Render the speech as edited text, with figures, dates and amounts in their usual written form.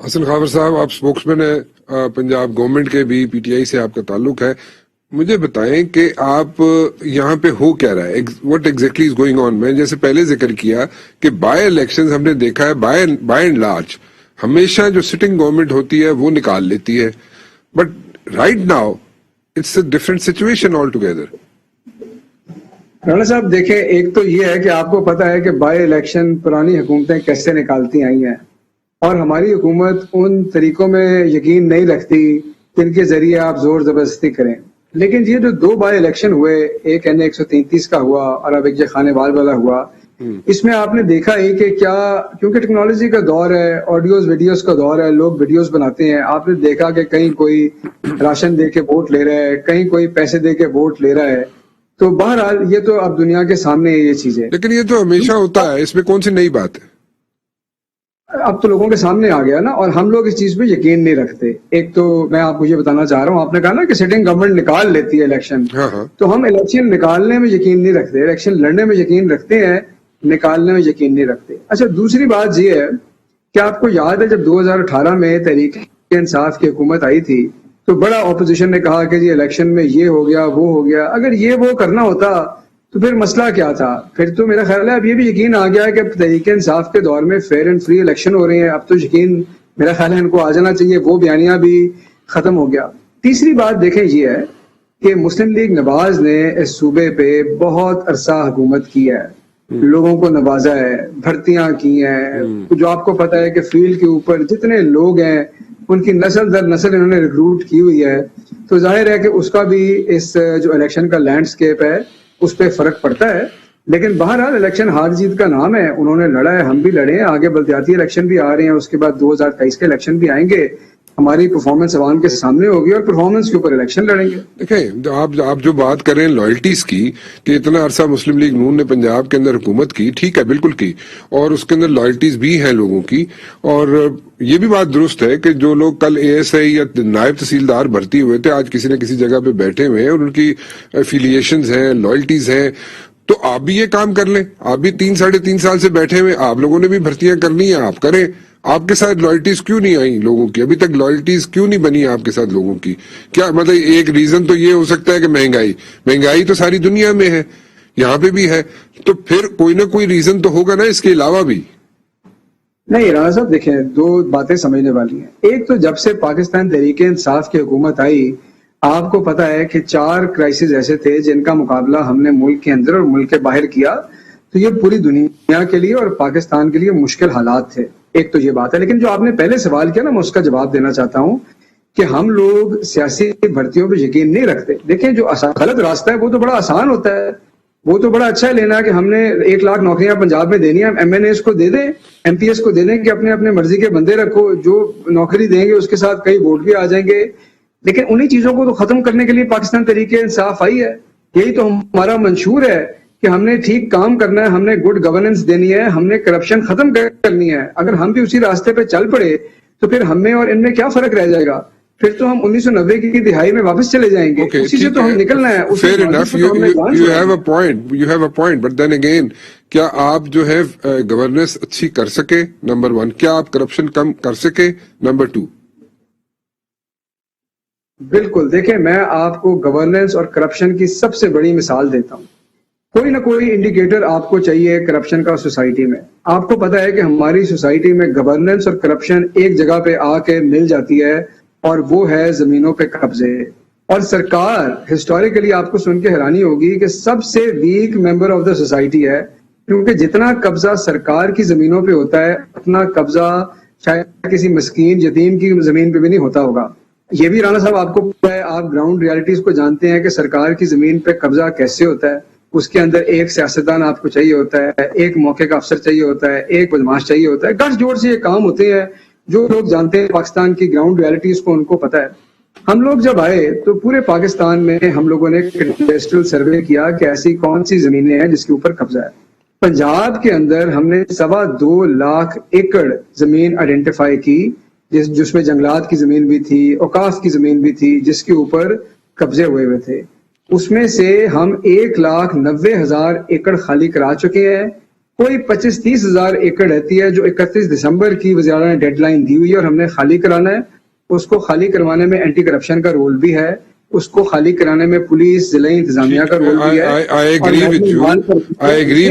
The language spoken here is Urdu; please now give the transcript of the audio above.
حسن خاور صاحب، آپ اسپوکس مین ہیں پنجاب گورنمنٹ کے بھی، پی ٹی آئی سے آپ کا تعلق ہے. مجھے بتائیں کہ آپ یہاں پہ ہو کیا رہا ہے، what exactly is going on. میں جیسے پہلے ذکر کیا کہ بائی الیکشنز ہم نے دیکھا ہے بائی اینڈ لارج ہمیشہ جو سٹنگ گورنمنٹ ہوتی ہے وہ نکال لیتی ہے، but right now it's a different situation all together. Rana صاحب دیکھیں، ایک تو یہ ہے کہ آپ کو پتا ہے کہ بائی الیکشن پرانی حکومتیں کیسے نکالتی آئی ہیں، اور ہماری حکومت ان طریقوں میں یقین نہیں رکھتی جن کے ذریعے آپ زور زبردستی کریں. لیکن یہ جو دو بائی الیکشن ہوئے، ایک این 133 کا ہوا اور اب ایک خانے وال والا ہوا، اس میں آپ نے دیکھا ہے کہ کیا، کیونکہ ٹیکنالوجی کا دور ہے، آڈیوز ویڈیوز کا دور ہے، لوگ ویڈیوز بناتے ہیں. آپ نے دیکھا کہ کہیں کوئی راشن دے کے ووٹ لے رہا ہے، کہیں کوئی پیسے دے کے ووٹ لے رہا ہے. تو بہرحال یہ تو اب دنیا کے سامنے ہے یہ چیزیں. لیکن یہ تو ہمیشہ ہوتا ہے، اس میں کون سی نئی بات ہے؟ اب تو لوگوں کے سامنے آ گیا نا، اور ہم لوگ اس چیز پہ یقین نہیں رکھتے. ایک تو میں آپ کو یہ بتانا چاہ رہا ہوں، آپ نے کہا نا کہ سٹنگ گورنمنٹ نکال لیتی ہے الیکشن، تو ہم الیکشن نکالنے میں یقین نہیں رکھتے، الیکشن لڑنے میں یقین رکھتے ہیں، نکالنے میں یقین نہیں رکھتے. اچھا، دوسری بات یہ ہے کہ آپ کو یاد ہے جب 2018 میں تحریک انصاف کی حکومت آئی تھی تو بڑا اپوزیشن نے کہا کہ جی الیکشن میں یہ ہو گیا وہ ہو گیا. اگر یہ وہ کرنا ہوتا تو پھر مسئلہ کیا تھا؟ پھر تو میرا خیال ہے اب یہ بھی یقین آ گیا ہے کہ تحریک انصاف کے دور میں فیئر اینڈ فری الیکشن ہو رہے ہیں. اب تو یقین میرا خیال ہے ان کو آ جانا چاہیے، وہ بیانیہ بھی ختم ہو گیا. تیسری بات دیکھیں یہ ہے کہ مسلم لیگ نواز نے اس صوبے پہ بہت عرصہ حکومت کی ہے، لوگوں کو نوازا ہے، بھرتیاں کی ہیں، جو آپ کو پتا ہے کہ فیلڈ کے اوپر جتنے لوگ ہیں ان کی نسل در نسل انہوں نے ریکروٹ کی ہوئی ہے. تو ظاہر ہے کہ اس کا بھی اس جو الیکشن کا لینڈسکیپ ہے اس پہ فرق پڑتا ہے. لیکن بہرحال الیکشن ہار جیت کا نام ہے، انہوں نے لڑا ہے، ہم بھی لڑے ہیں. آگے بلدیاتی الیکشن بھی آ رہے ہیں، اس کے بعد 2023 کے الیکشن بھی آئیں گے. ہماری پرفارمنس عوام کے سامنے ہوگی اور پرفارمنس کے اوپر الیکشن لڑیں گے. دیکھیں، آپ جو بات کریں لائلٹیز کی کہ اتنا عرصہ مسلم لیگ نون نے پنجاب کے اندر حکومت کی، ٹھیک ہے، بالکل کی، اور اس کے اندر لائلٹیز بھی ہیں لوگوں کی. اور یہ بھی بات درست ہے کہ جو لوگ کل اے ایس آئی یا نائب تحصیلدار بھرتی ہوئے تھے آج کسی نہ کسی جگہ پہ بیٹھے ہوئے ہیں اور ان کی افیلیشنز ہیں، لائلٹیز ہیں. تو آپ بھی یہ کام کر لیں، آپ بھی 3-3.5 سال سے بیٹھے ہوئے، آپ لوگوں نے بھی بھرتیاں کرنی ہیں، آپ کریں. آپ کے ساتھ لائلٹیز کیوں نہیں آئی لوگوں کی؟ ابھی تک لائلٹیز کیوں نہیں بنی آپ کے ساتھ لوگوں کی؟ کیا مطلب ایک ریزن تو یہ ہو سکتا ہے کہ مہنگائی تو ساری دنیا میں ہے، یہاں پہ بھی ہے، تو پھر کوئی نہ کوئی ریزن تو ہوگا نا اس کے علاوہ بھی. نہیں رانا صاحب، دیکھیں دو باتیں سمجھنے والی ہیں. ایک تو جب سے پاکستان تحریک انصاف کی حکومت آئی، آپ کو پتا ہے کہ 4 کرائسس ایسے تھے جن کا مقابلہ ہم نے ملک کے اندر اور ملک کے باہر کیا. تو یہ پوری دنیا کے لیے اور پاکستان کے لیے مشکل حالات تھے. ایک تو یہ بات ہے. لیکن جو آپ نے پہلے سوال کیا نا، میں اس کا جواب دینا چاہتا ہوں کہ ہم لوگ سیاسی بھرتیوں پہ یقین نہیں رکھتے. دیکھیں، جو غلط راستہ ہے وہ تو بڑا آسان ہوتا ہے، وہ تو بڑا اچھا ہے لینا کہ ہم نے 1 لاکھ نوکریاں پنجاب میں دینی ہیں، ایم این ایس کو دے دیں، ایم پی ایس کو دے دیں کہ اپنے اپنے مرضی کے بندے رکھو، جو نوکری دیں گے اس کے ساتھ کئی ووٹ بھی آ جائیں گے. لیکن انہی چیزوں کو تو ختم کرنے کے لیے پاکستان تحریک انصاف آئی ہے. یہی تو ہمارا منشور ہے کہ ہم نے ٹھیک کام کرنا ہے، ہم نے گڈ گورننس دینی ہے، ہم نے کرپشن ختم کرنی ہے. اگر ہم بھی اسی راستے پہ چل پڑے تو پھر ہم میں اور ان میں کیا فرق رہ جائے گا؟ پھر تو ہم 1990 کی دہائی میں واپس چلے جائیں گے. اسی سے تو ہم نکلنا ہے. Fair enough, you have a point, but then again, کیا آپ جو ہے گورننس اچھی کر سکے؟ نمبر 1. کیا آپ کرپشن کم کر سکے؟ نمبر 2. بالکل. دیکھیں، میں آپ کو گورننس اور کرپشن کی سب سے بڑی مثال دیتا ہوں. کوئی نہ کوئی انڈیکیٹر آپ کو چاہیے کرپشن کا سوسائٹی میں. آپ کو پتا ہے کہ ہماری سوسائٹی میں گورننس اور کرپشن ایک جگہ پہ آ کے مل جاتی ہے، اور وہ ہے زمینوں پہ قبضے. اور سرکار ہسٹوریکلی آپ کو سن کے حیرانی ہوگی کہ سب سے weak member of the society ہے، کیونکہ جتنا قبضہ سرکار کی زمینوں پہ ہوتا ہے اتنا قبضہ شاید کسی مسکین یتیم کی زمین پہ بھی نہیں ہوتا ہوگا. یہ بھی رانا صاحب آپ کو پتا ہے، آپ گراؤنڈ ریالٹیز کو جانتے ہیں کہ سرکار کی زمین پہ قبضہ کیسے ہوتا ہے. اس کے اندر ایک سیاستدان آپ کو چاہیے ہوتا ہے، ایک موقع کا افسر چاہیے ہوتا ہے، ایک بدماش چاہیے ہوتا ہے. گٹھ جوڑ سے یہ کام ہوتے ہیں. جو لوگ جانتے ہیں پاکستان کی گراؤنڈ ریالٹیز کو ان کو پتا ہے. ہم لوگ جب آئے تو پورے پاکستان میں ہم لوگوں نے کیڈسٹرل سروے کیا کہ ایسی کون سی زمینیں ہیں جس کے اوپر قبضہ ہے. پنجاب کے اندر ہم نے 2.25 لاکھ ایکڑ زمین آئیڈینٹیفائی کی جس میں جنگلات کی زمین بھی تھی، اوقاف کی زمین بھی تھی، جس کے اوپر قبضے ہوئے تھے. اس میں سے ہم 1,90,000 ایکڑ خالی کرا چکے ہیں کوئی 25-30 ہزار ایکڑ رہتی ہے جو 31 دسمبر کی وزیر اعلیٰ نے ڈیڈ لائن دی ہوئی ہے اور ہم نے خالی کرانا ہے. اس کو خالی کروانے میں اینٹی کرپشن کا رول بھی ہے, اس کو خالی کرانے میں پولیس ضلعی انتظامیہ کا رول بھی ہے. I agree with you. I agree